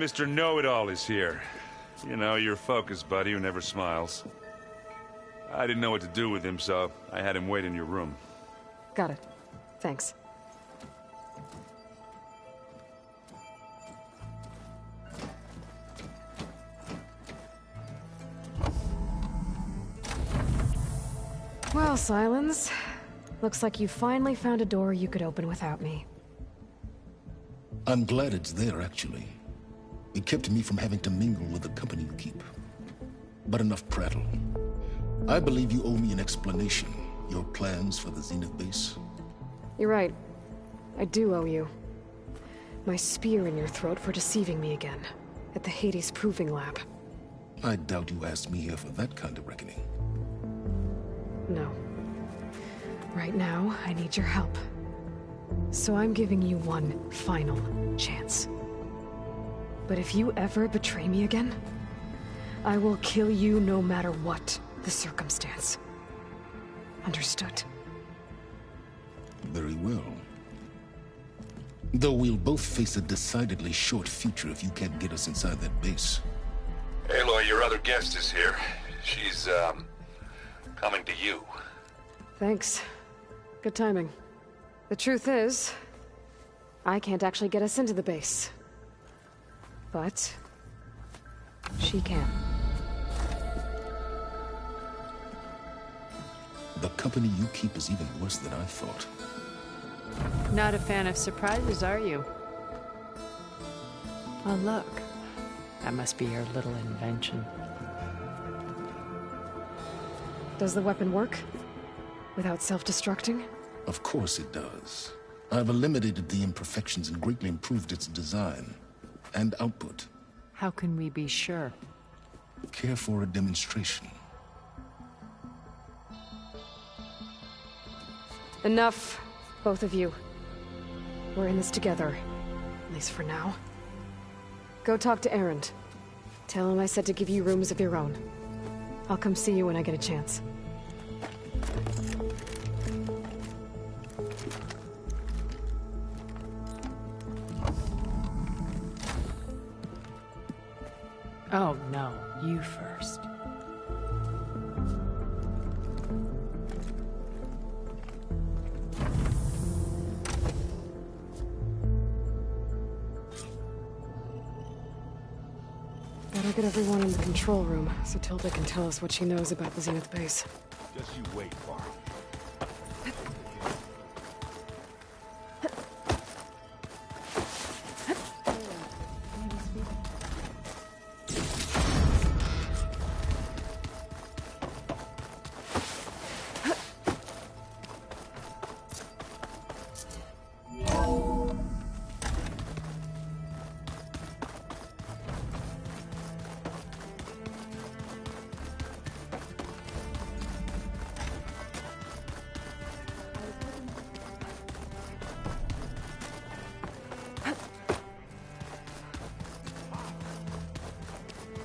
Mr. Know-It-All is here. You know, your focus buddy who never smiles. I didn't know what to do with him, so I had him wait in your room. Got it. Thanks. Well, Silence. Looks like you finally found a door you could open without me. I'm glad it's there, actually. It kept me from having to mingle with the company you keep. But enough prattle. I believe you owe me an explanation. Your plans for the Zenith base? You're right. I do owe you. My spear in your throat for deceiving me again. At the Hades Proving Lab. I doubt you asked me here for that kind of reckoning. No. Right now, I need your help. So I'm giving you one final chance. But if you ever betray me again, I will kill you no matter what the circumstance. Understood? Very well. Though we'll both face a decidedly short future if you can't get us inside that base. Aloy, your other guest is here. She's, coming to you. Thanks. Good timing. The truth is, I can't actually get us into the base. But she can. The company you keep is even worse than I thought. Not a fan of surprises, are you? Oh, look. That must be your little invention. Does the weapon work? Without self-destructing? Of course it does. I've eliminated the imperfections and greatly improved its design and output. How can we be sure? Care for a demonstration? Enough, both of you. We're in this together, at least for now. Go talk to Erend. Tell him I said to give you rooms of your own. I'll come see you when I get a chance. Oh, no. You first. Better get everyone in the control room, so Tilda can tell us what she knows about the Zenith base. Just you wait, Bart.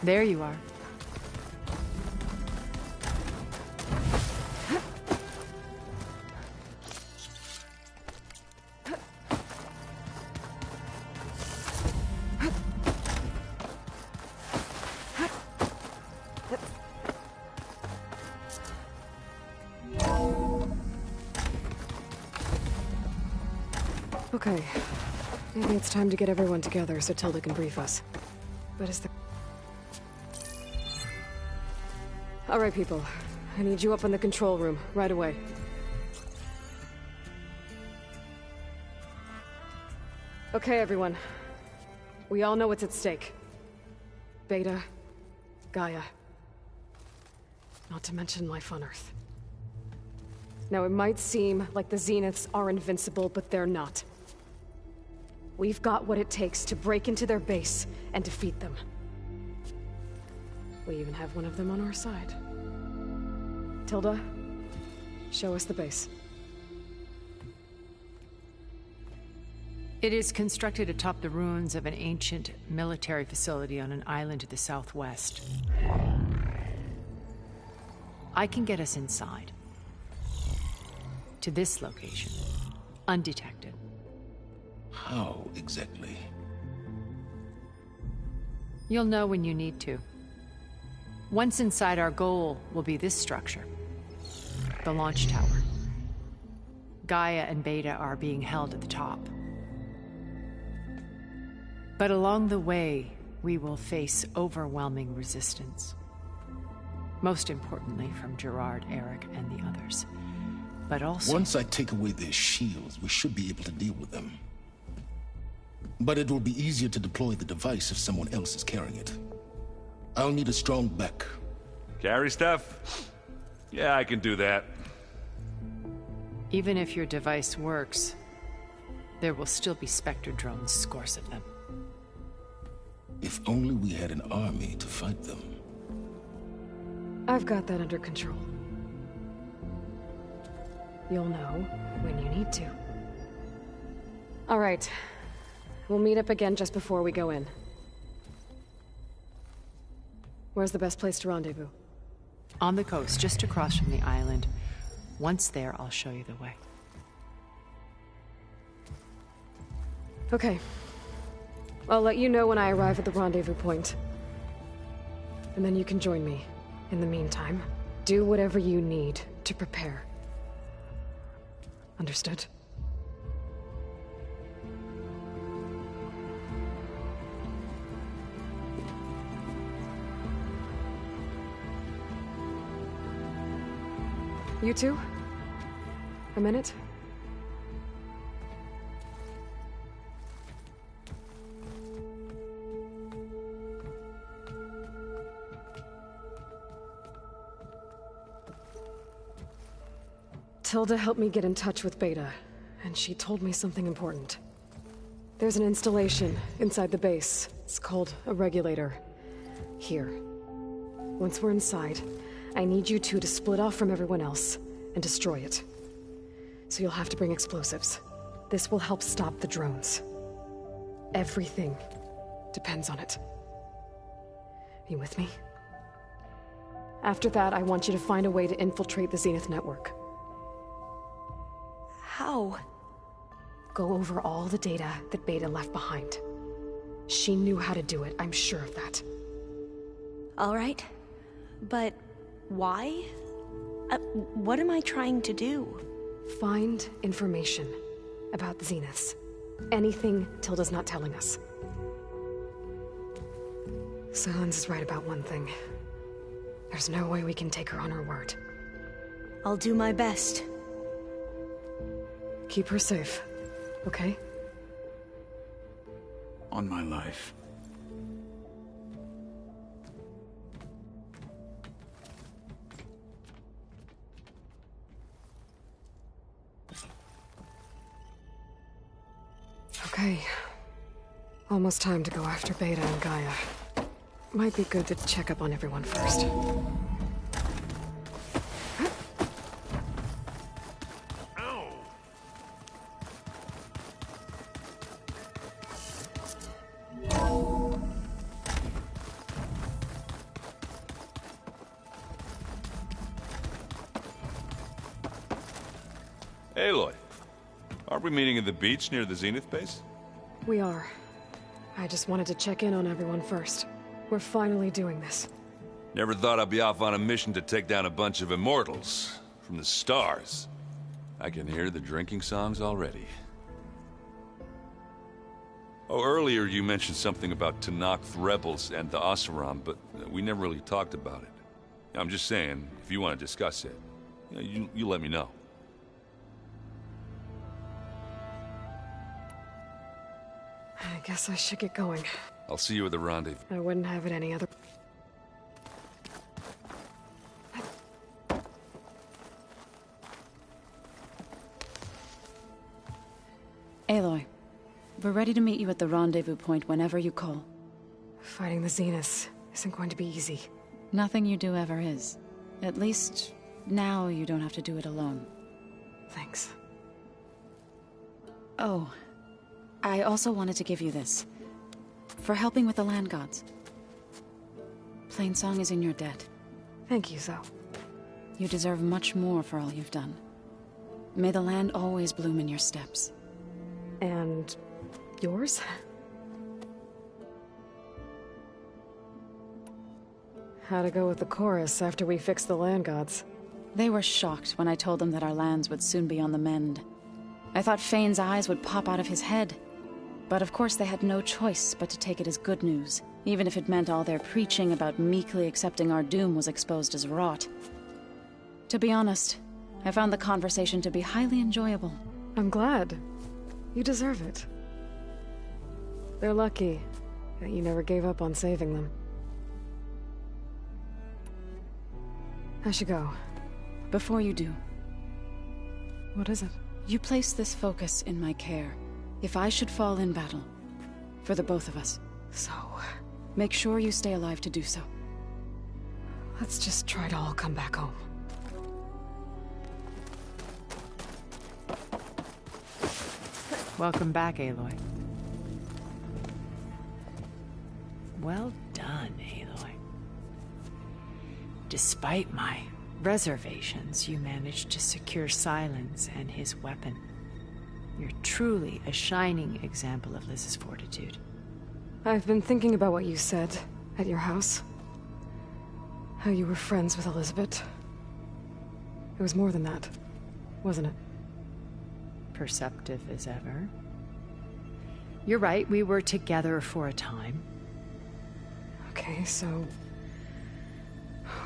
There you are. Okay. Maybe it's time to get everyone together so Tilda can brief us. But is the... All right, people. I need you up in the control room, right away. Okay, everyone. We all know what's at stake. Beta, Gaia. Not to mention life on Earth. Now, it might seem like the Zeniths are invincible, but they're not. We've got what it takes to break into their base and defeat them. We even have one of them on our side. Tilda, show us the base. It is constructed atop the ruins of an ancient military facility on an island to the southwest. I can get us inside. To this location. Undetected. How exactly? You'll know when you need to. Once inside, our goal will be this structure. The launch tower. Gaia and Beta are being held at the top. But along the way, we will face overwhelming resistance. Most importantly from Gerard, Eric, and the others. But also... Once I take away their shields, we should be able to deal with them. But it will be easier to deploy the device if someone else is carrying it. I'll need a strong back. Carry stuff? Yeah, I can do that. Even if your device works, there will still be Spectre drones, scores of them. If only we had an army to fight them. I've got that under control. You'll know when you need to. All right. We'll meet up again just before we go in. Where's the best place to rendezvous? On the coast, just across from the island. Once there, I'll show you the way. Okay. I'll let you know when I arrive at the rendezvous point. And then you can join me. In the meantime, do whatever you need to prepare. Understood? You two? A minute? Tilda helped me get in touch with Beta, and she told me something important. There's an installation inside the base. It's called a regulator. Here. Once we're inside, I need you two to split off from everyone else and destroy it. So you'll have to bring explosives. This will help stop the drones. Everything depends on it. You with me? After that, I want you to find a way to infiltrate the Zenith network. How? Go over all the data that Beta left behind. She knew how to do it, I'm sure of that. All right. But why? What am I trying to do? Find information about the Zeniths. Anything Tilda's not telling us. Silence is right about one thing. There's no way we can take her on her word. I'll do my best. Keep her safe, okay? On my life. Okay. Almost time to go after Beta and Gaia. Might be good to check up on everyone first. Aloy, aren't we meeting at the beach near the Zenith base? We are. I just wanted to check in on everyone first. We're finally doing this. Never thought I'd be off on a mission to take down a bunch of immortals from the stars. I can hear the drinking songs already. Oh, earlier you mentioned something about Tenakth rebels and the Oseram, but we never really talked about it. I'm just saying, if you want to discuss it, you let me know. I guess I should get going. I'll see you at the rendezvous. I wouldn't have it any other... Aloy, we're ready to meet you at the rendezvous point whenever you call. Fighting the Zeniths isn't going to be easy. Nothing you do ever is. At least, now you don't have to do it alone. Thanks. Oh, I also wanted to give you this. For helping with the land gods. Plainsong is in your debt. Thank you, Zoe. You deserve much more for all you've done. May the land always bloom in your steps. And... yours? How'd it go with the chorus after we fixed the land gods? They were shocked when I told them that our lands would soon be on the mend. I thought Fane's eyes would pop out of his head. But of course they had no choice but to take it as good news, even if it meant all their preaching about meekly accepting our doom was exposed as rot. To be honest, I found the conversation to be highly enjoyable. I'm glad. You deserve it. They're lucky that you never gave up on saving them. I should go. Before you do, What is it? you place this focus in my care. If I should fall in battle, for the both of us, So, make sure you stay alive to do so. let's just try to all come back home. Welcome back, Aloy. Well done, Aloy. Despite my reservations, you managed to secure Silence and his weapon. You're truly a shining example of Liz's fortitude. I've been thinking about what you said at your house. How you were friends with Elizabeth. It was more than that, wasn't it? Perceptive as ever. You're right, we were together for a time. Okay, so...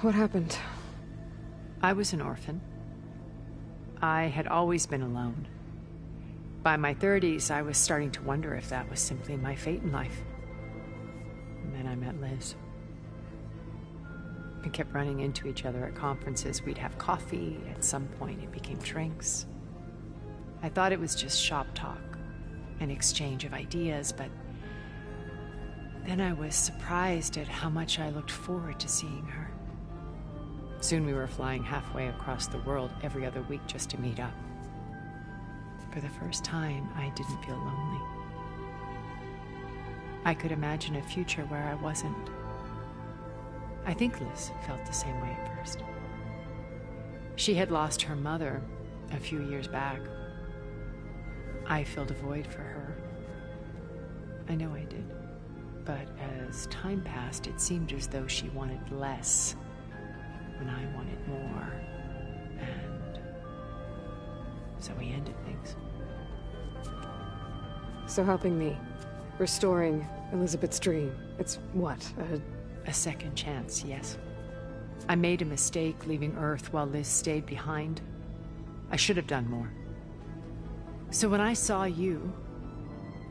what happened? I was an orphan. I had always been alone. By my 30s, I was starting to wonder if that was simply my fate in life. And then I met Liz. We kept running into each other at conferences. We'd have coffee. At some point, it became drinks. I thought it was just shop talk, an exchange of ideas, but then I was surprised at how much I looked forward to seeing her. Soon we were flying halfway across the world every other week just to meet up. For the first time, I didn't feel lonely. I could imagine a future where I wasn't. I think Liz felt the same way at first. She had lost her mother a few years back. I filled a void for her. I know I did. But as time passed, it seemed as though she wanted less when I wanted more. And so we ended things. So helping me. Restoring Elizabeth's dream. It's what, A second chance, yes. I made a mistake leaving Earth while Liz stayed behind. I should have done more. So when I saw you,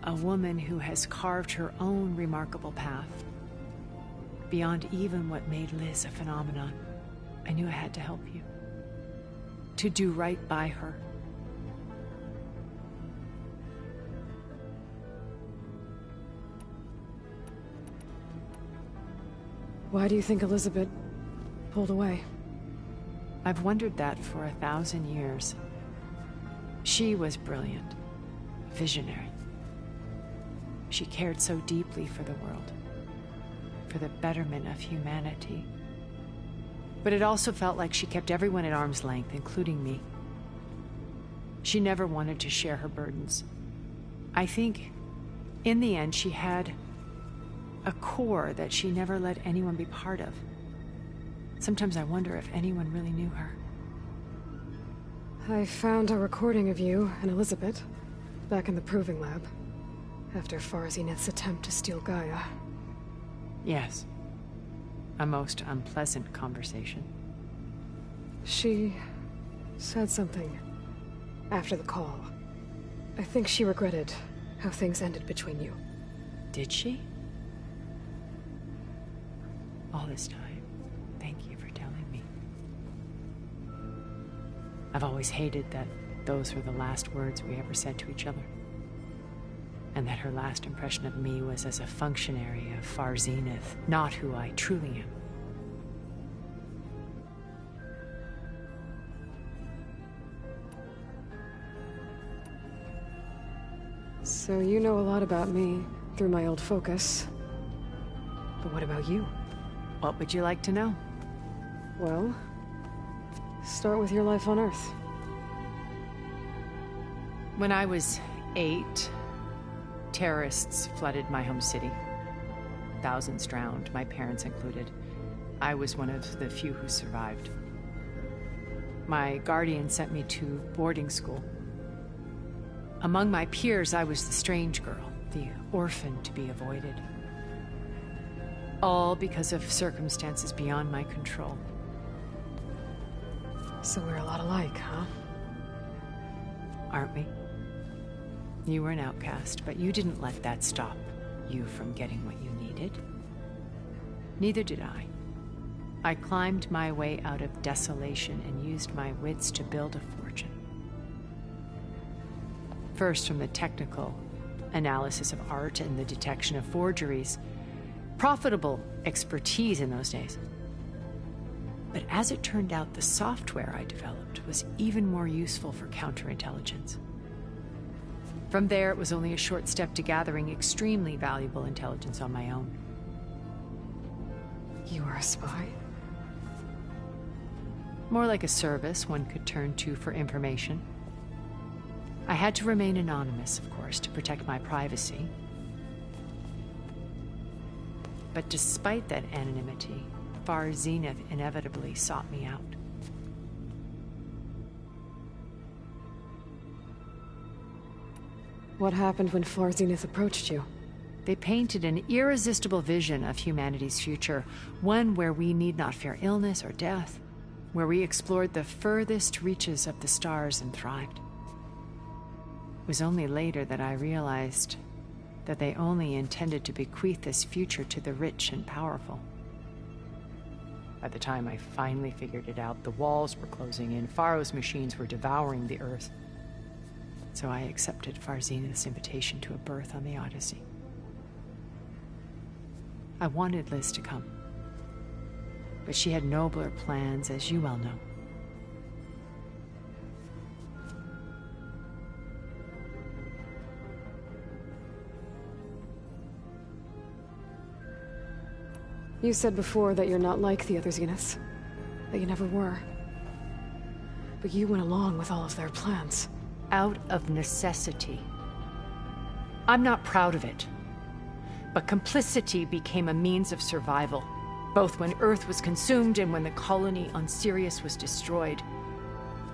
a woman who has carved her own remarkable path, beyond even what made Liz a phenomenon, I knew I had to help you. To do right by her. Why do you think Elizabeth pulled away? I've wondered that for 1,000 years. She was brilliant, visionary. She cared so deeply for the world, for the betterment of humanity. But it also felt like she kept everyone at arm's length, including me. She never wanted to share her burdens. I think, in the end, she had a core that she never let anyone be part of. Sometimes I wonder if anyone really knew her. I found a recording of you and Elizabeth back in the proving lab after Farzineth's attempt to steal Gaia. Yes. A most unpleasant conversation. She said something after the call. I think she regretted how things ended between you. Did she? All this time, thank you for telling me. I've always hated that those were the last words we ever said to each other. And that her last impression of me was as a functionary of Farzineth, not who I truly am. So you know a lot about me through my old focus. But what about you? What would you like to know? Well, start with your life on Earth. When I was 8, terrorists flooded my home city. Thousands drowned, my parents included. I was one of the few who survived. My guardian sent me to boarding school. Among my peers, I was the strange girl, the orphan to be avoided. All because of circumstances beyond my control. So we're a lot alike, huh? Aren't we? You were an outcast, but you didn't let that stop you from getting what you needed. Neither did I. I climbed my way out of desolation and used my wits to build a fortune. First, from the technical analysis of art and the detection of forgeries. Profitable expertise in those days. But as it turned out, the software I developed was even more useful for counterintelligence. From there, it was only a short step to gathering extremely valuable intelligence on my own. You were a spy? More like a service one could turn to for information. I had to remain anonymous, of course, to protect my privacy. But despite that anonymity, Far Zenith inevitably sought me out. What happened when Far Zenith approached you? They painted an irresistible vision of humanity's future, one where we need not fear illness or death, where we explored the furthest reaches of the stars and thrived. It was only later that I realized that they only intended to bequeath this future to the rich and powerful. By the time I finally figured it out, the walls were closing in, Pharaoh's machines were devouring the Earth. So I accepted Far Zenith's invitation to a berth on the Odyssey. I wanted Liz to come, but she had nobler plans, as you well know. You said before that you're not like the other Zeniths. That you never were. But you went along with all of their plans. Out of necessity. I'm not proud of it. But complicity became a means of survival, both when Earth was consumed and when the colony on Sirius was destroyed.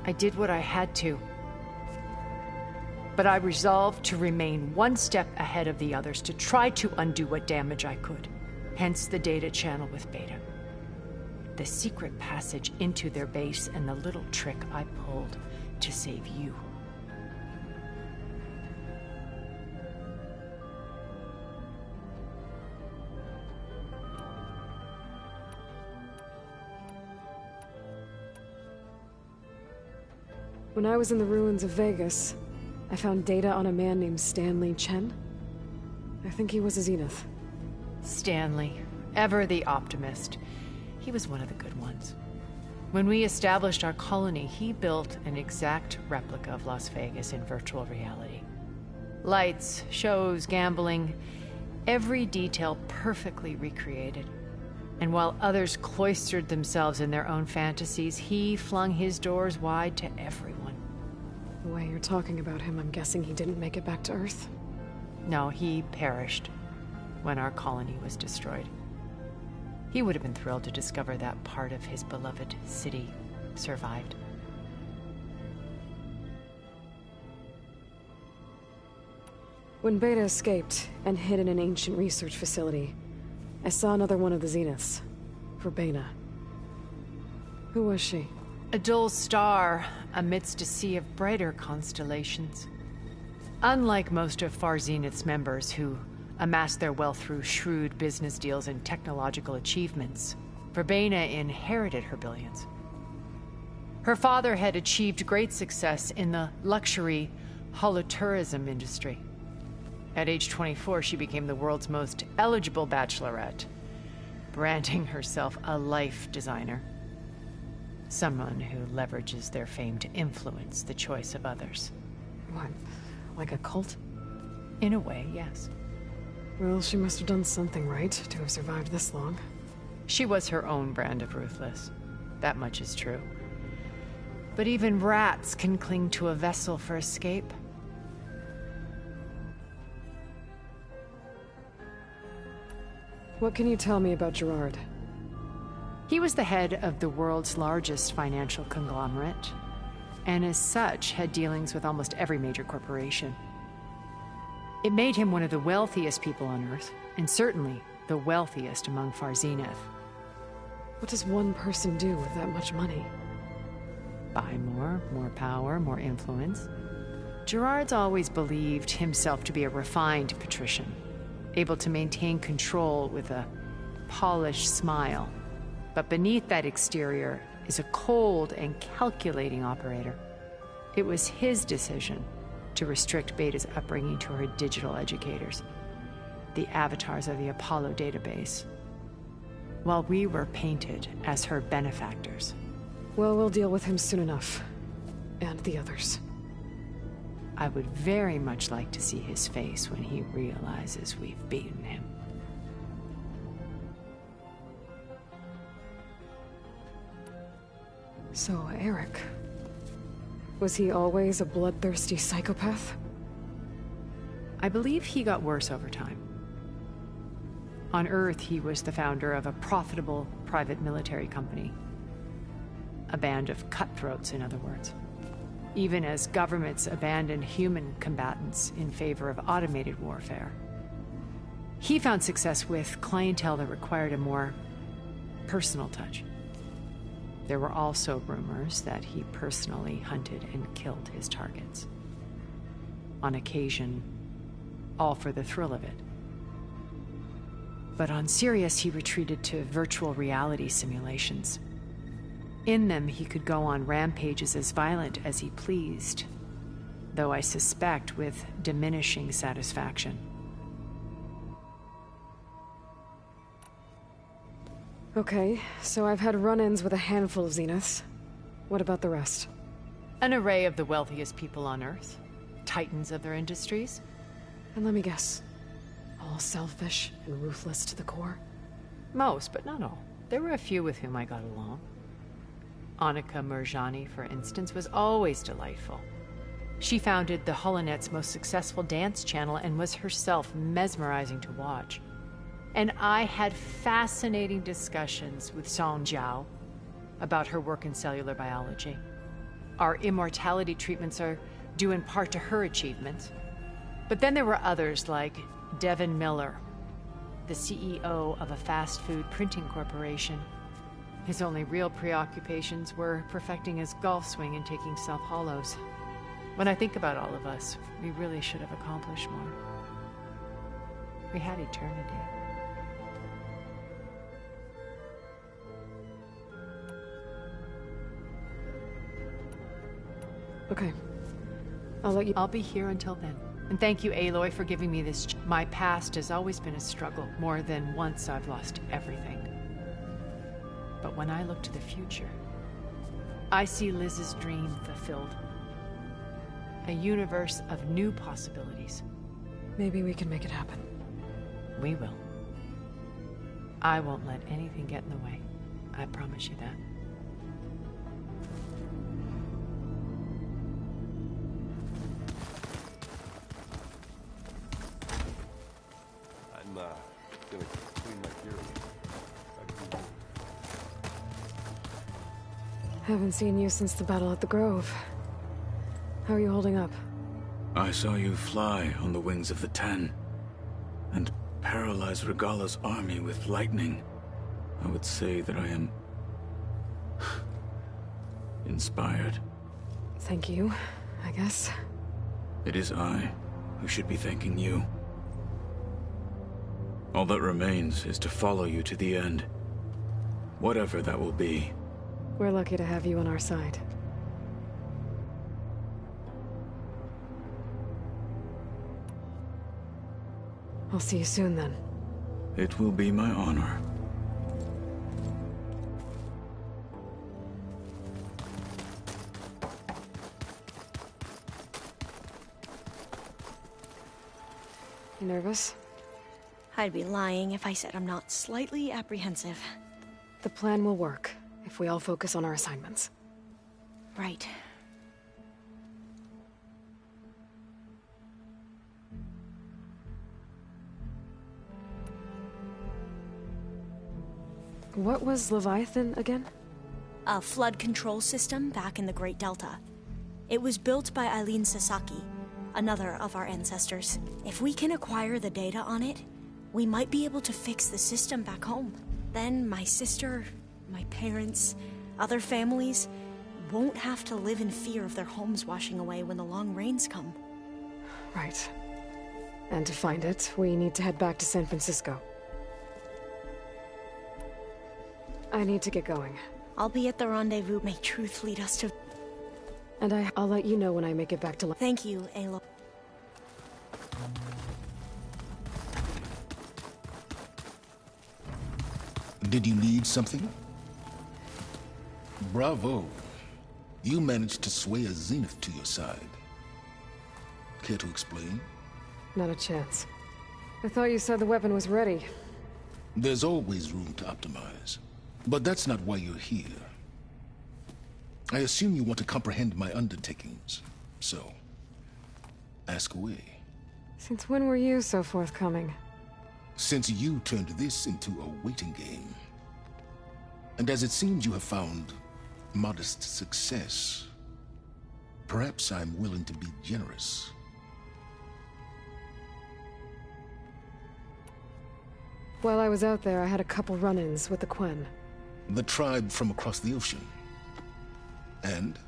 I did what I had to. But I resolved to remain one step ahead of the others, to try to undo what damage I could. Hence the data channel with Beta. The secret passage into their base and the little trick I pulled to save you. When I was in the ruins of Vegas, I found data on a man named Stanley Chen. I think he was a Zenith. Stanley, ever the optimist. He was one of the good ones. When we established our colony, he built an exact replica of Las Vegas in virtual reality. Lights, shows, gambling, every detail perfectly recreated. And while others cloistered themselves in their own fantasies, he flung his doors wide to everyone. The way you're talking about him, I'm guessing he didn't make it back to Earth? No, he perished when our colony was destroyed. He would have been thrilled to discover that part of his beloved city survived. When Beta escaped and hid in an ancient research facility, I saw another one of the Zeniths, Verbena. Who was she? A dull star amidst a sea of brighter constellations. Unlike most of Far Zenith's members who amassed their wealth through shrewd business deals and technological achievements, Verbena inherited her billions. Her father had achieved great success in the luxury holotourism industry. At age 24, she became the world's most eligible bachelorette, branding herself a life designer. Someone who leverages their fame to influence the choice of others. What, like a cult? In a way, yes. Well, she must have done something right to have survived this long. She was her own brand of ruthless. That much is true. But even rats can cling to a vessel for escape. What can you tell me about Gerard? He was the head of the world's largest financial conglomerate, and as such had dealings with almost every major corporation. It made him one of the wealthiest people on Earth, and certainly the wealthiest among Far Zenith. What does one person do with that much money? Buy more power, more influence. Gerard's always believed himself to be a refined patrician, able to maintain control with a polished smile. But beneath that exterior is a cold and calculating operator. It was his decision to restrict Beta's upbringing to her digital educators, the avatars of the Apollo database, while we were painted as her benefactors. Well, we'll deal with him soon enough. And the others. I would very much like to see his face when he realizes we've beaten him. So, Eric... was he always a bloodthirsty psychopath? I believe he got worse over time. On Earth, he was the founder of a profitable private military company. A band of cutthroats, in other words. Even as governments abandoned human combatants in favor of automated warfare. He found success with clientele that required a more personal touch. There were also rumors that he personally hunted and killed his targets. On occasion, all for the thrill of it. But on Sirius, he retreated to virtual reality simulations. In them, he could go on rampages as violent as he pleased, though I suspect with diminishing satisfaction. Okay, so I've had run-ins with a handful of Zeniths. What about the rest? An array of the wealthiest people on Earth. Titans of their industries. And let me guess. All selfish and ruthless to the core? Most, but not all. There were a few with whom I got along. Annika Murjani, for instance, was always delightful. She founded the Holonet's most successful dance channel and was herself mesmerizing to watch. And I had fascinating discussions with Song Jiao about her work in cellular biology. Our immortality treatments are due in part to her achievements. But then there were others like Devin Miller, the CEO of a fast food printing corporation. His only real preoccupations were perfecting his golf swing and taking self-hollows. When I think about all of us, we really should have accomplished more. We had eternity. Okay. I'll let you... I'll be here until then. And thank you, Aloy, for giving me this. My past has always been a struggle. More than once I've lost everything. But when I look to the future, I see Liz's dream fulfilled. A universe of new possibilities. Maybe we can make it happen. We will. I won't let anything get in the way. I promise you that. I'm gonna clean my gear. Haven't seen you since the battle at the Grove. How are you holding up? I saw you fly on the wings of the Ten, and paralyze Regala's army with lightning. I would say that I am... inspired. Thank you, I guess. It is I who should be thanking you. All that remains is to follow you to the end. Whatever that will be. We're lucky to have you on our side. I'll see you soon, then. It will be my honor. You nervous? I'd be lying if I said I'm not slightly apprehensive. The plan will work, if we all focus on our assignments. Right. What was Leviathan again? A flood control system back in the Great Delta. It was built by Eileen Sasaki, another of our ancestors. If we can acquire the data on it, we might be able to fix the system back home. Then my sister, my parents, other families won't have to live in fear of their homes washing away when the long rains come. Right. And to find it, we need to head back to San Francisco. I need to get going. I'll be at the rendezvous. May truth lead us to... And I'll let you know when I make it back to... Thank you, Aloy. Did you need something? Bravo. You managed to sway a Zenith to your side. Care to explain? Not a chance. I thought you said the weapon was ready. There's always room to optimize. But that's not why you're here. I assume you want to comprehend my undertakings. So, ask away. Since when were you so forthcoming? Since you turned this into a waiting game. And as it seems you have found modest success, perhaps I'm willing to be generous. While I was out there, I had a couple run-ins with the Quen. The tribe from across the ocean. And?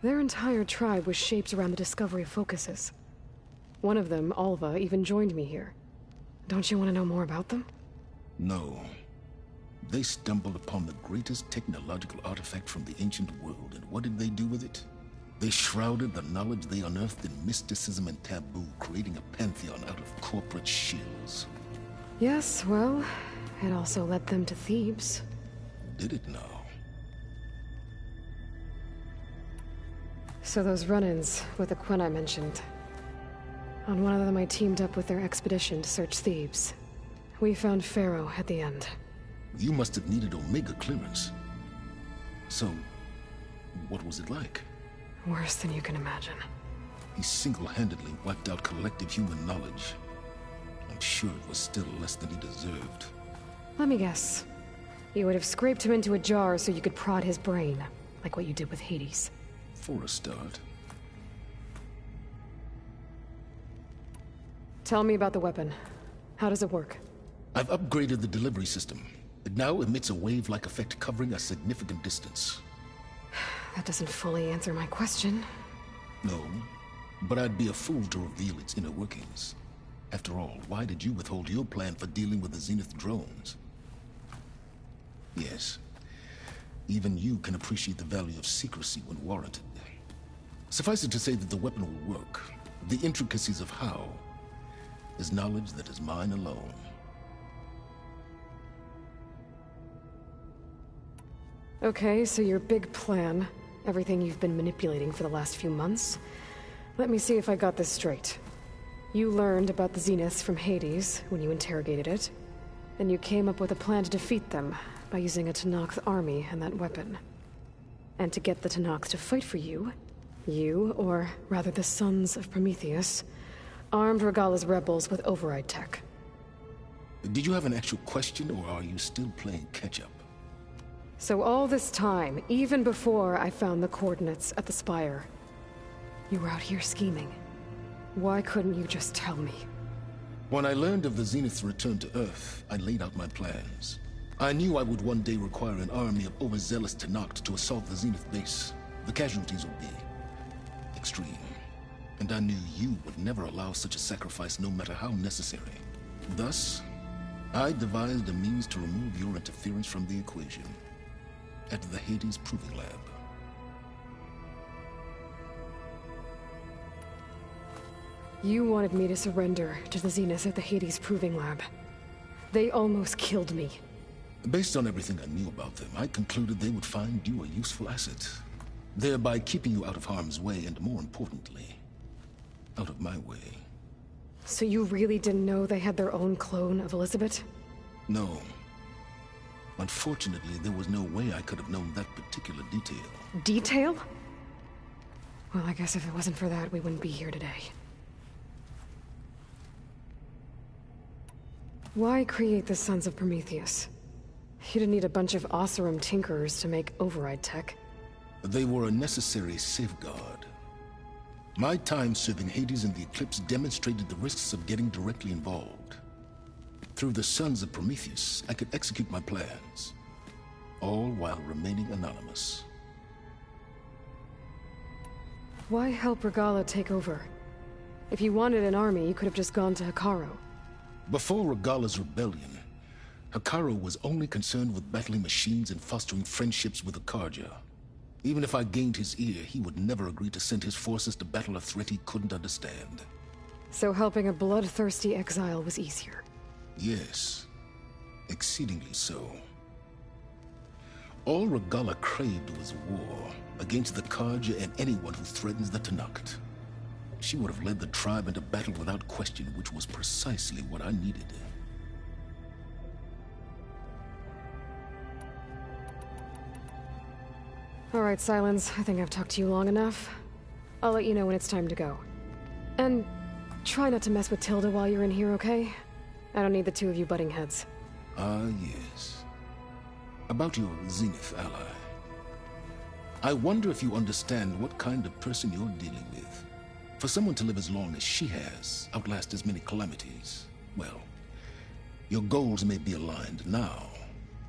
Their entire tribe was shaped around the discovery of focuses. One of them, Alva, even joined me here. Don't you want to know more about them? No. They stumbled upon the greatest technological artifact from the ancient world, and what did they do with it? They shrouded the knowledge they unearthed in mysticism and taboo, creating a pantheon out of corporate shills. Yes, well, it also led them to Thebes. Did it now? So those run-ins with the Quen I mentioned. On one of them I teamed up with their expedition to search Thebes. We found Pharaoh at the end. You must have needed Omega clearance. So, what was it like? Worse than you can imagine. He single-handedly wiped out collective human knowledge. I'm sure it was still less than he deserved. Let me guess. You would have scraped him into a jar so you could prod his brain, like what you did with Hades. For a start. Tell me about the weapon. How does it work? I've upgraded the delivery system. It now emits a wave-like effect covering a significant distance. That doesn't fully answer my question. No, but I'd be a fool to reveal its inner workings. After all, why did you withhold your plan for dealing with the Zenith drones? Yes, even you can appreciate the value of secrecy when warranted. Suffice it to say that the weapon will work. The intricacies of how is knowledge that is mine alone. Okay, so your big plan, everything you've been manipulating for the last few months. Let me see if I got this straight. You learned about the Zeniths from Hades when you interrogated it. Then you came up with a plan to defeat them by using a Tenakth army and that weapon. And to get the Tenakth to fight for you, or rather the Sons of Prometheus, armed Regalla's rebels with override tech. Did you have an actual question, or are you still playing catch-up? So all this time, even before I found the coordinates at the Spire, you were out here scheming. Why couldn't you just tell me? When I learned of the Zenith's return to Earth, I laid out my plans. I knew I would one day require an army of overzealous Tenakth to assault the Zenith base. The casualties would be extreme. And I knew you would never allow such a sacrifice, no matter how necessary. Thus, I devised a means to remove your interference from the equation. At the Hades Proving Lab. You wanted me to surrender to the Zeniths at the Hades Proving Lab. They almost killed me. Based on everything I knew about them, I concluded they would find you a useful asset, thereby keeping you out of harm's way and, more importantly, out of my way. So you really didn't know they had their own clone of Elizabeth? No. Unfortunately, there was no way I could have known that particular detail. Detail? Well, I guess if it wasn't for that, we wouldn't be here today. Why create the Sons of Prometheus? You didn't need a bunch of Oseram tinkerers to make override tech. They were a necessary safeguard. My time serving Hades and the Eclipse demonstrated the risks of getting directly involved. Through the Sons of Prometheus, I could execute my plans, all while remaining anonymous. Why help Regala take over? If you wanted an army, you could have just gone to Hekarro. Before Regala's rebellion, Hekarro was only concerned with battling machines and fostering friendships with the Karja. Even if I gained his ear, he would never agree to send his forces to battle a threat he couldn't understand. So helping a bloodthirsty exile was easier. Yes, exceedingly so. All Regala craved was war against the Karja and anyone who threatens the Tenakth. She would have led the tribe into battle without question, which was precisely what I needed. All right, Silence. I think I've talked to you long enough. I'll let you know when it's time to go. And try not to mess with Tilda while you're in here, okay? I don't need the two of you butting heads. Ah, yes. About your Zenith ally. I wonder if you understand what kind of person you're dealing with. For someone to live as long as she has, outlast as many calamities, well, your goals may be aligned now,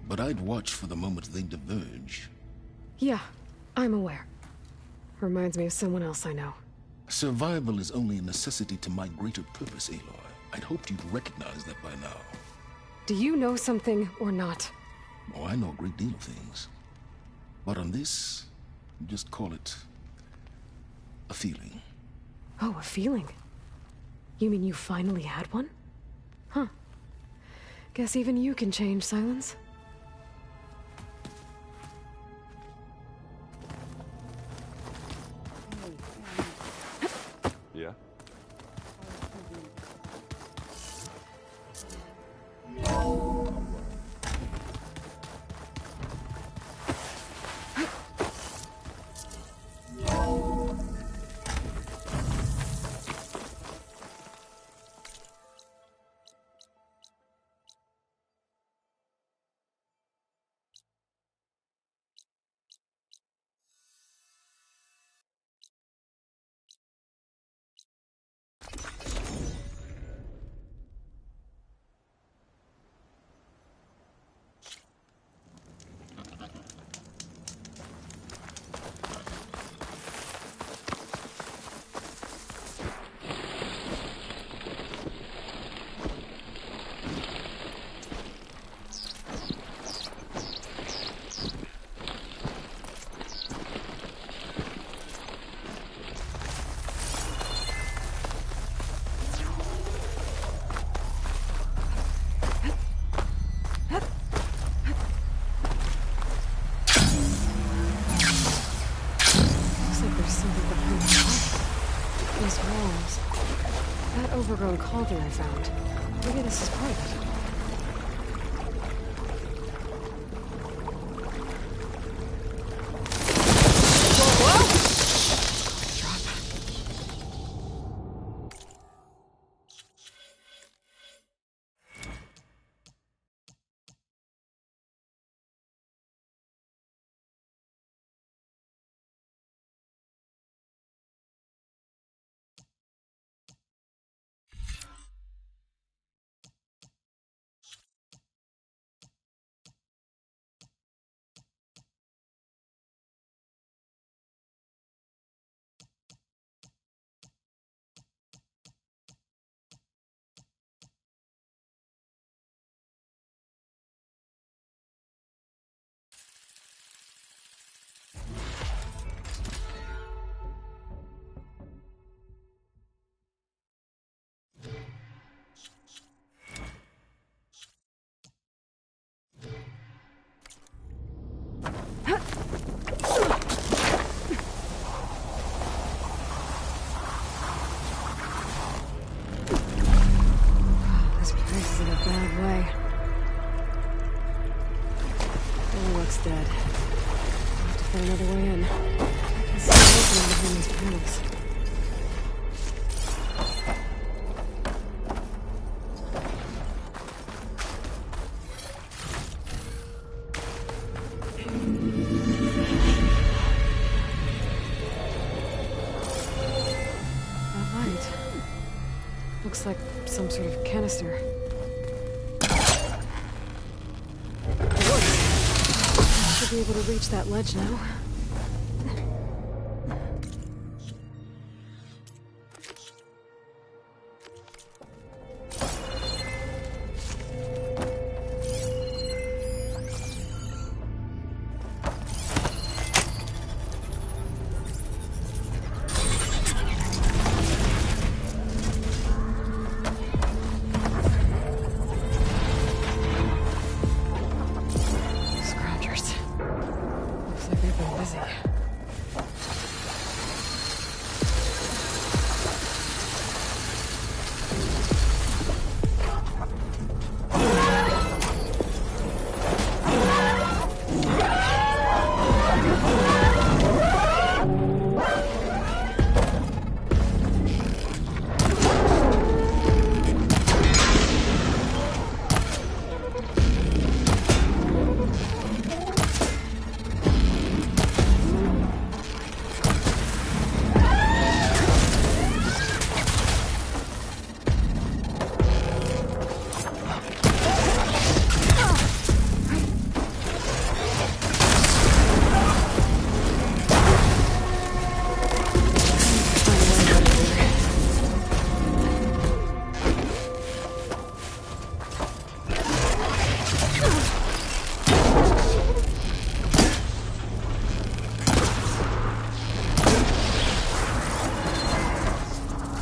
but I'd watch for the moment they diverge. Yeah, I'm aware. Reminds me of someone else I know. Survival is only a necessity to my greater purpose, Aloy. I'd hoped you'd recognize that by now. Do you know something or not? Oh, I know a great deal of things. But on this, just call it a feeling. Oh, a feeling? You mean you finally had one? Huh. Guess even you can change, Silence. Yeah? Overgrown cauldron I found. Maybe this is part of it. This place is in a bad way. It looks dead. I'll have to find another way in. I can see an opening behind these panels. Looks like some sort of canister. It works. I should be able to reach that ledge now.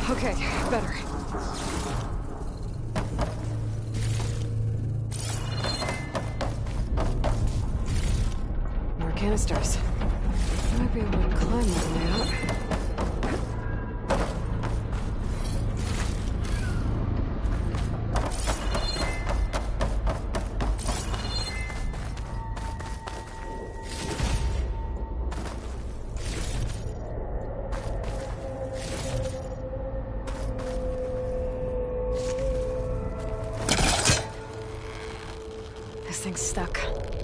Okay, better. More canisters. I might be able to climb all the way out. This thing's stuck.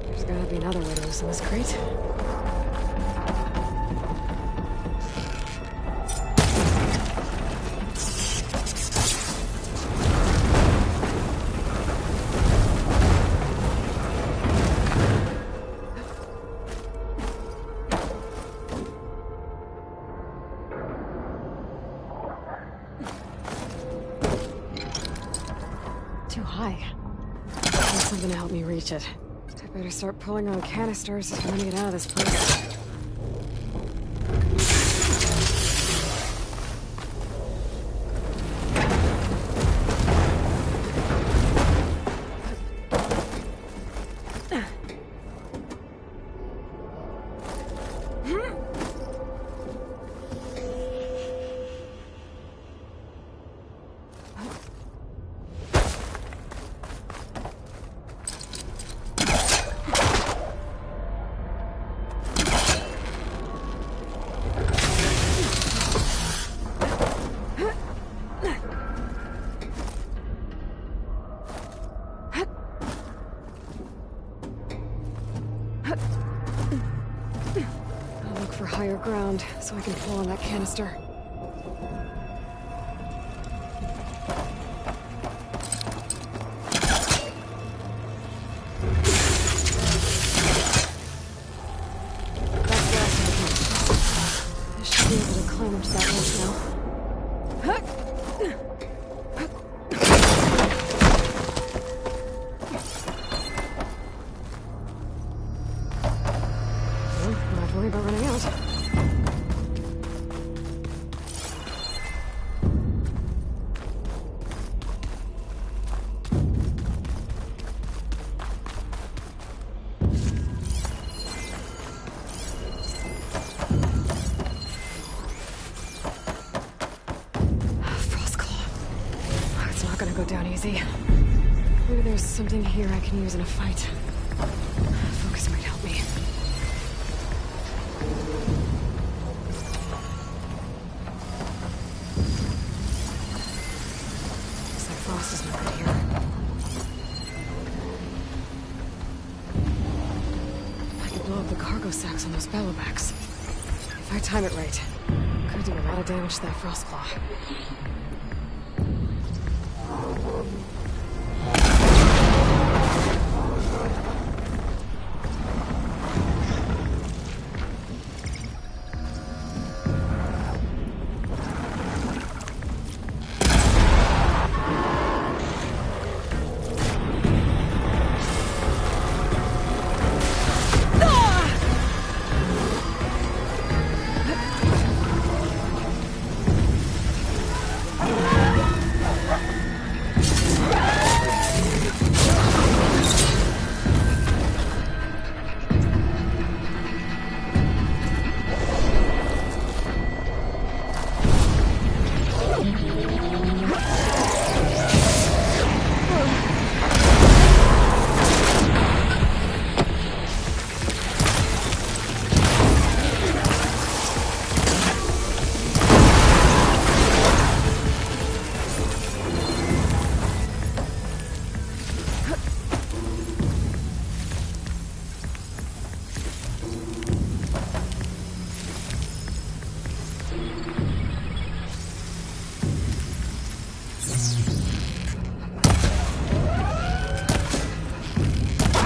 There's gotta be another way to loosen this crate. Too high. Need something to help me reach it. I better start pulling on canisters if I'm gonna get out of this place. I'll look for higher ground so I can pull on that canister. That's the last of the canisters. I should be able to climb up to that ledge now. Well, don't have to worry about running out. It's not gonna go down easy. Maybe there's something here I can use in a fight. Focus might help me. Looks like Frost is not right here. I could blow up the cargo sacks on those bellowbacks. If I time it right, could do a lot of damage to that Frostclaw.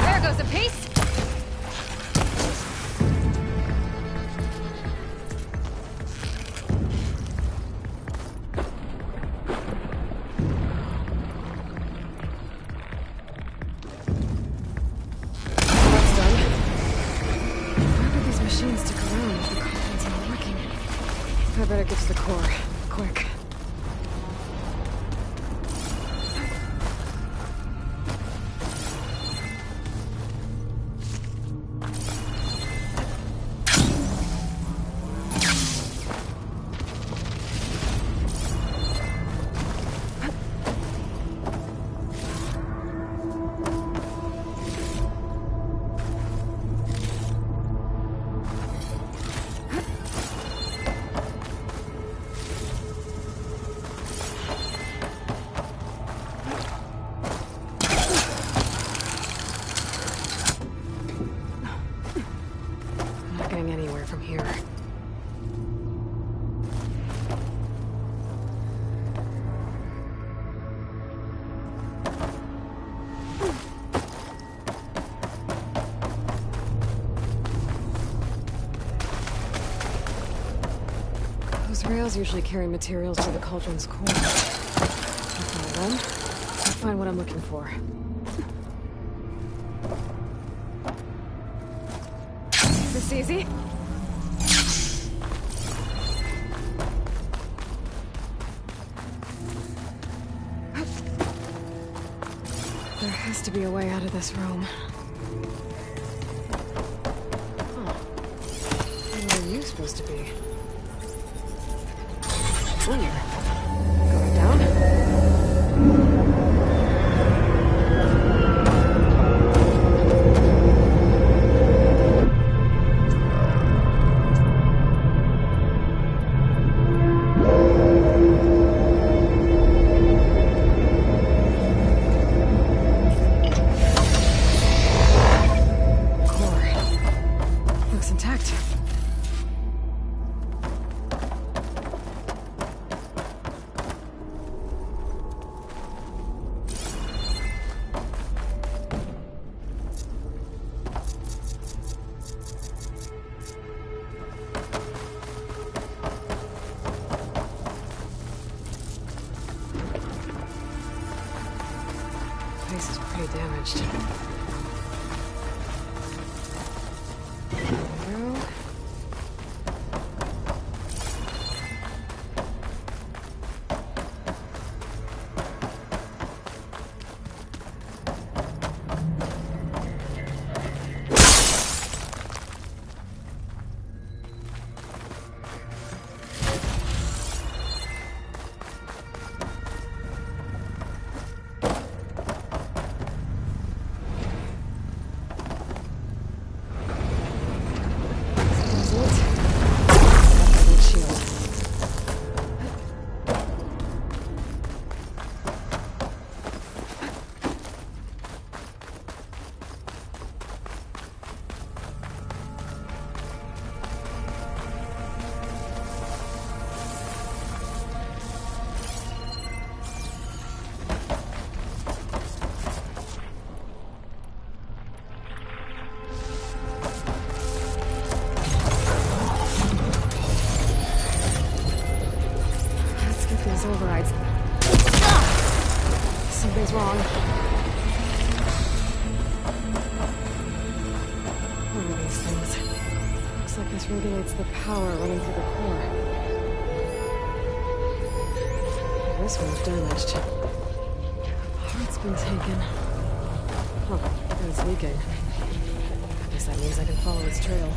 There goes a piece! That's done. Why would these machines stick around if the content's not working? I better get to the core. Quick. Not getting anywhere from here. Those rails usually carry materials to the cauldron's core. I'll follow them. I'll find what I'm looking for. This easy? There has to be a way out of this room. Huh. Where are you supposed to be? Going down? Core. Looks intact. Place is pretty damaged. Arrow. overrides. Something's wrong. What are these things? Looks like this regulates the power running through the core. This one's damaged. Heart's been taken. Huh, and it's leaking. I guess that means I can follow its trail.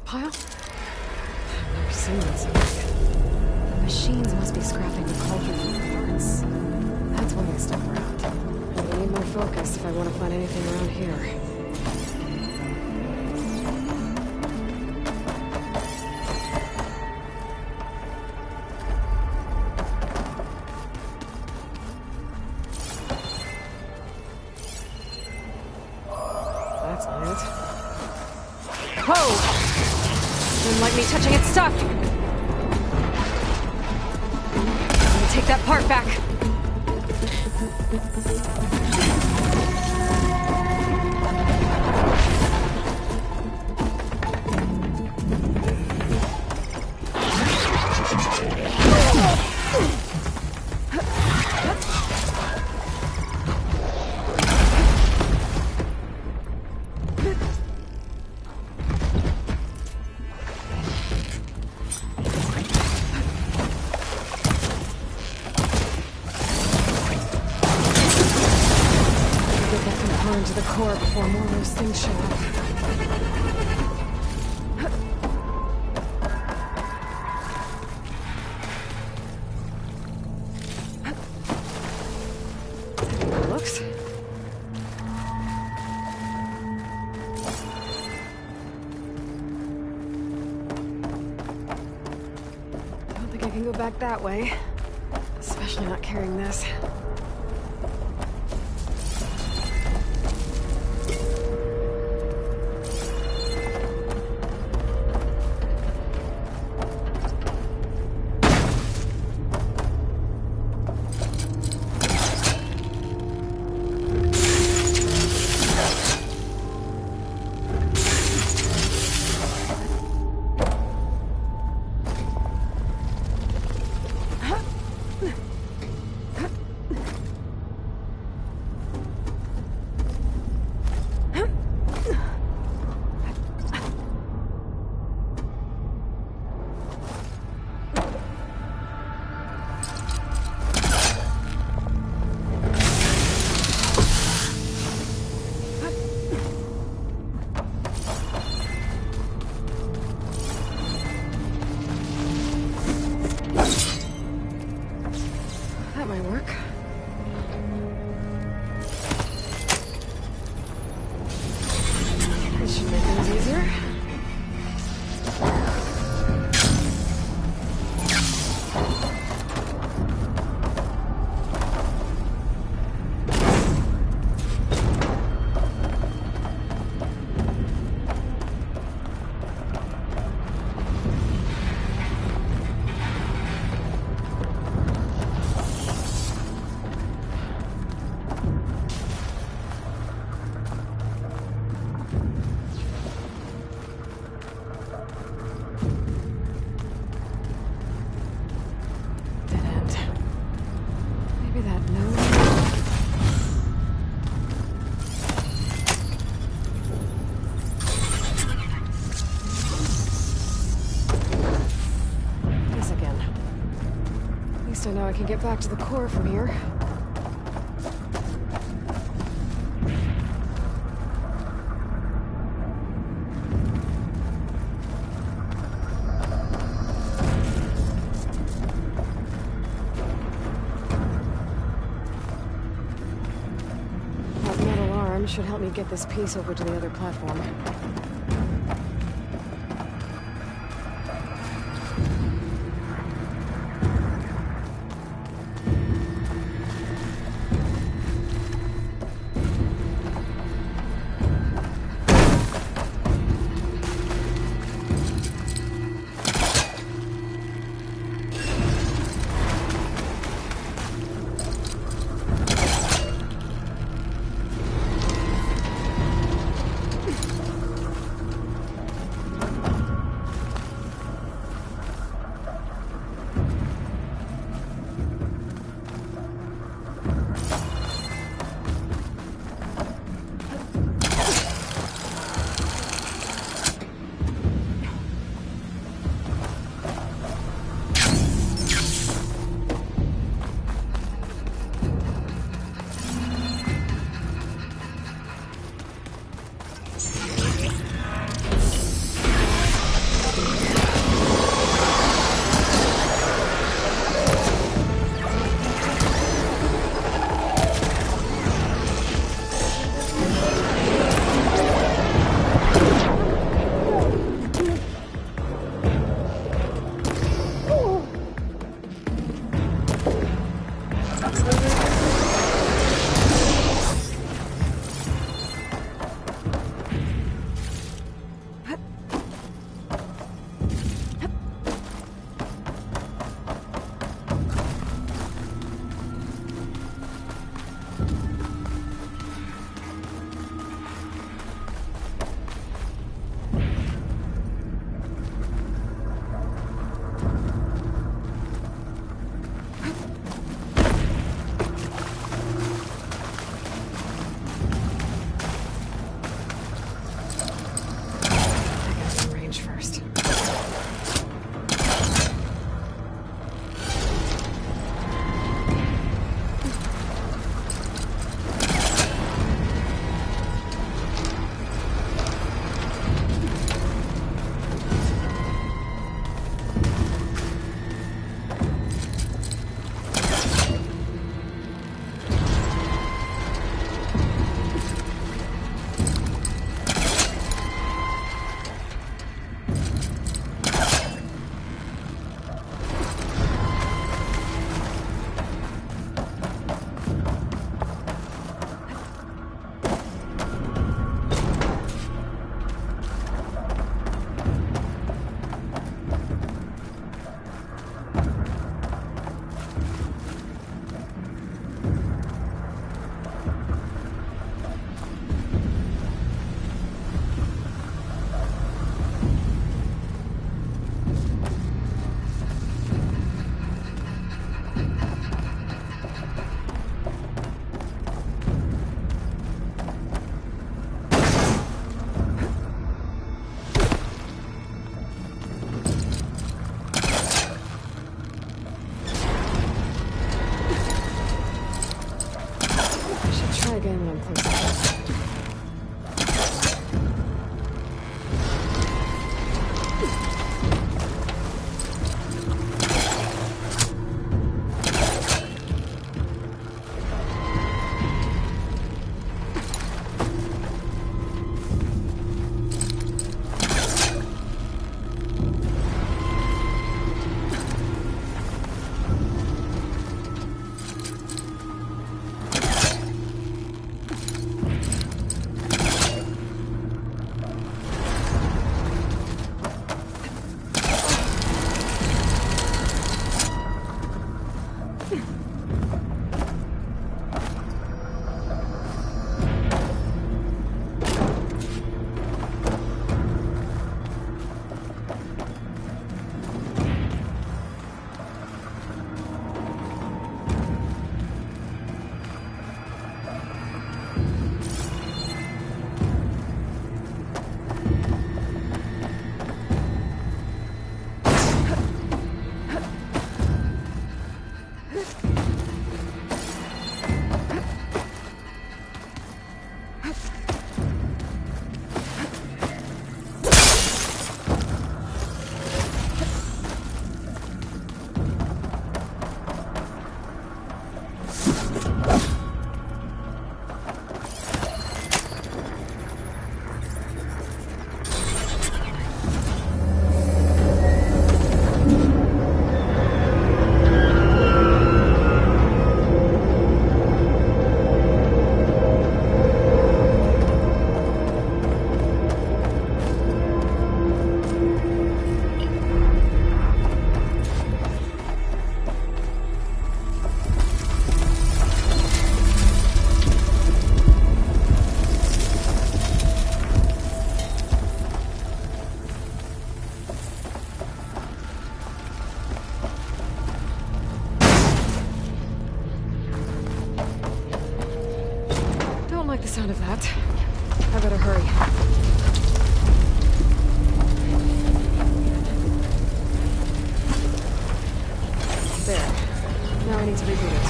Pile? I've never seen one so big. The machines must be scrapping the cauldron parts. That's why they stuck around. I'm gonna need more focus if I want to find anything around here. That's it. Whoa! Didn't like me touching its stuff. I'm gonna take that part back. To the core before more of those things show up. It looks. I don't think I can go back that way, especially not carrying this. had no... This again. At least I know I can get back to the core from here. That metal arm should help me get this piece over to the other platform. Again when I'm close. like the sound of that. I better hurry. There. Now I need to reboot it.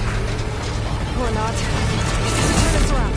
Or not. Turn this around.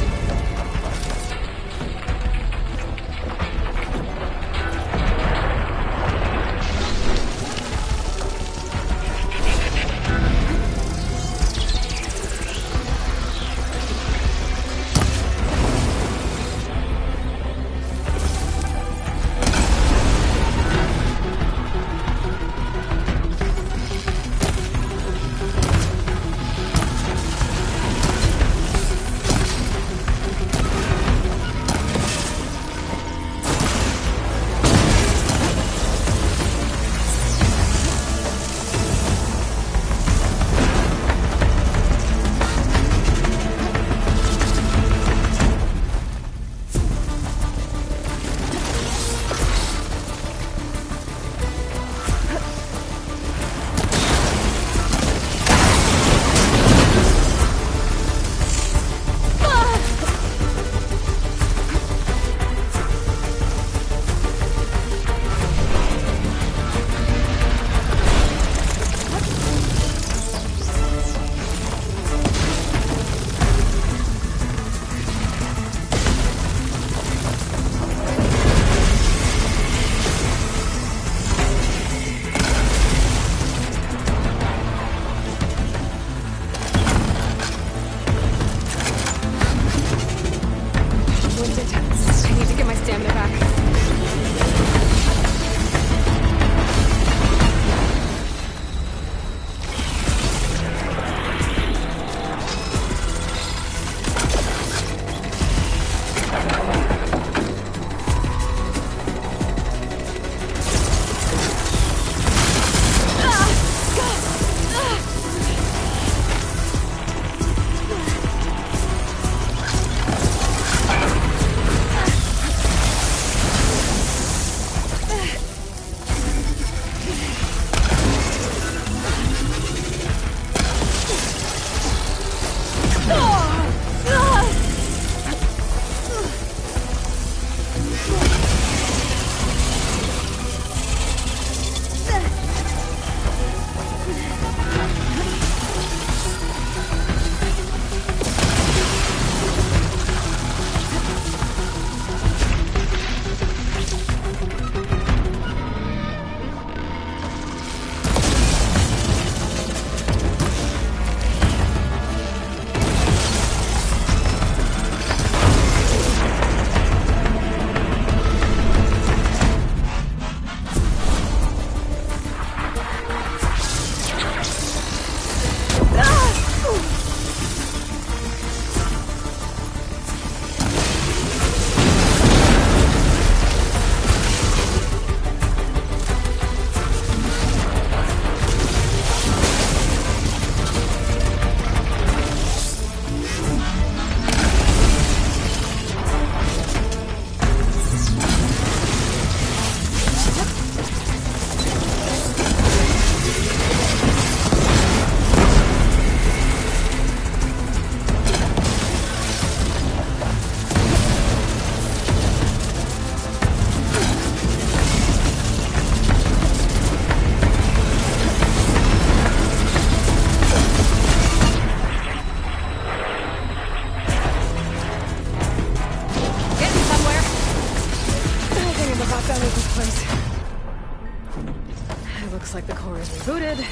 Looks like the core is rebooted,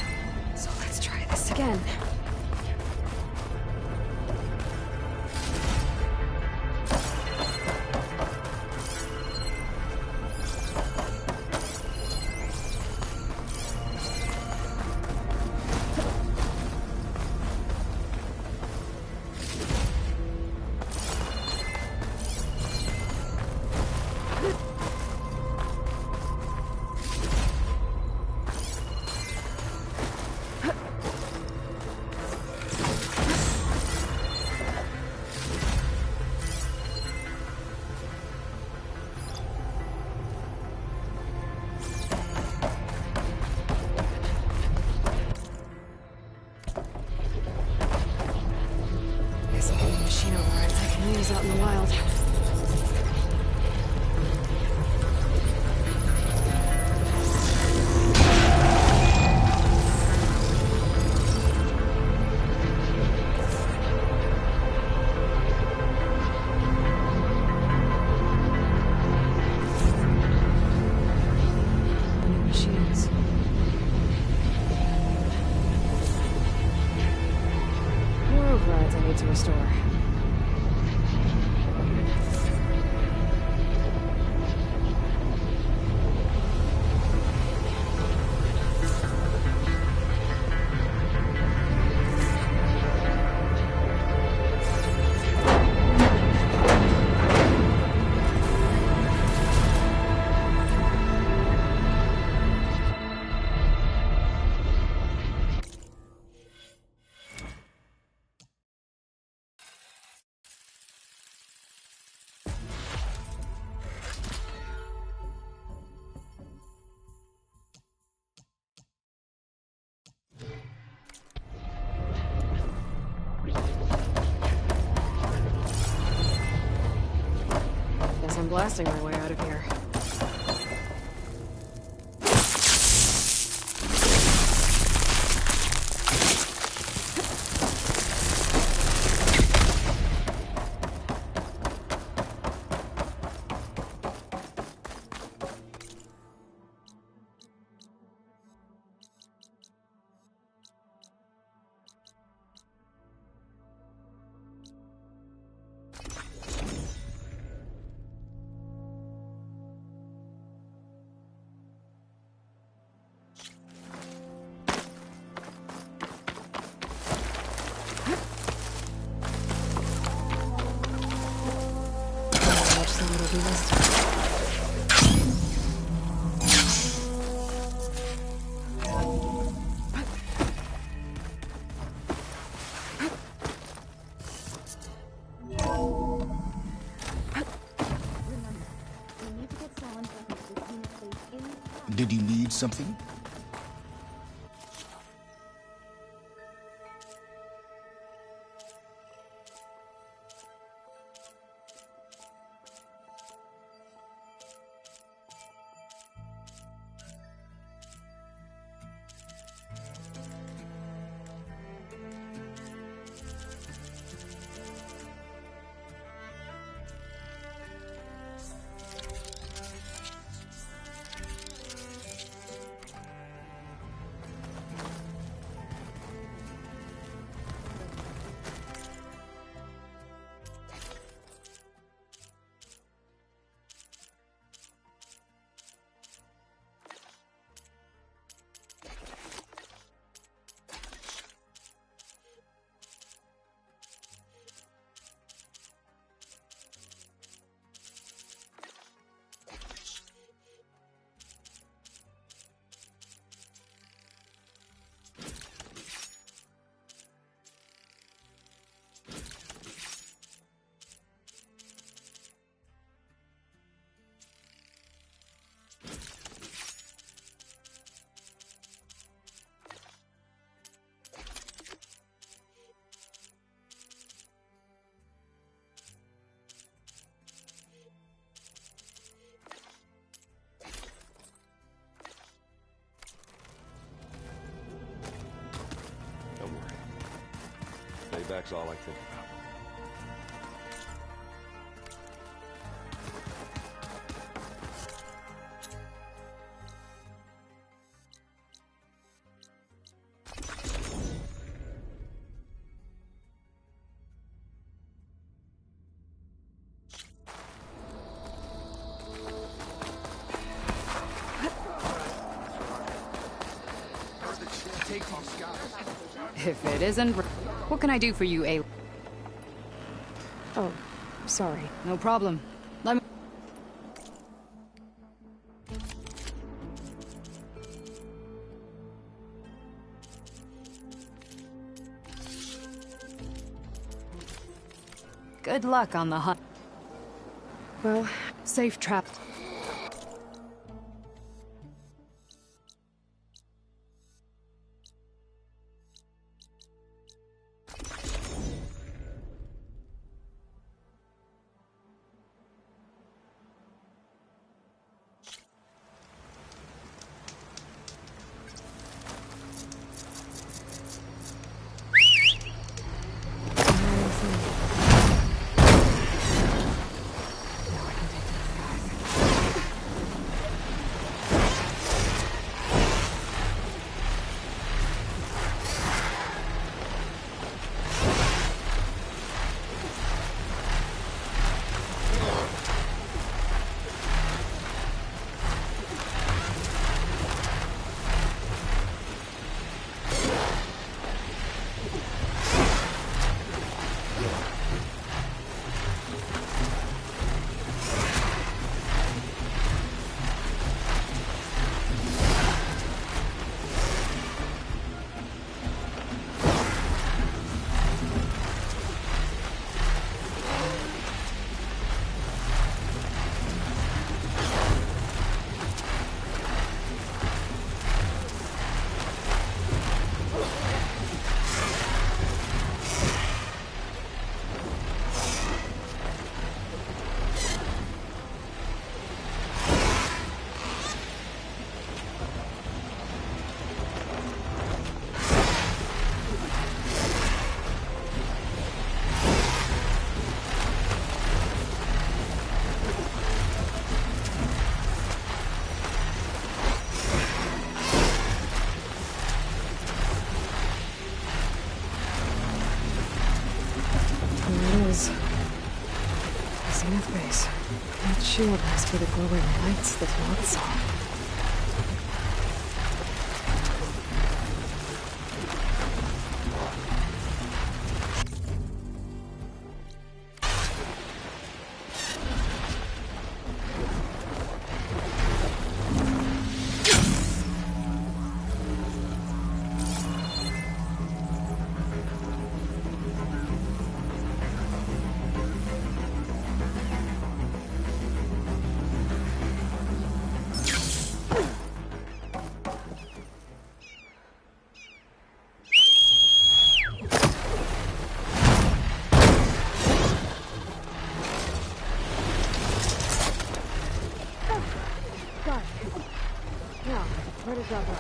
so let's try this again. Machine overrides, I can Leaves out in the wild. New machines. More overrides I need to restore. Guess I'm blasting my way out of here. How much someone will be listed. Did you need something? Don't worry. Payback's all I think about. If it isn't... What can I do for you, A? Oh, sorry. No problem. Let me... Good luck on the hunt. Well, safe trap. Zenith base. That shield must be the glowing lights that Maud saw. Where does that go?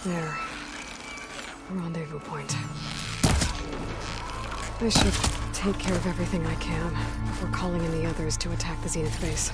There. Rendezvous point. I should take care of everything I can before calling in the others to attack the Zenith base.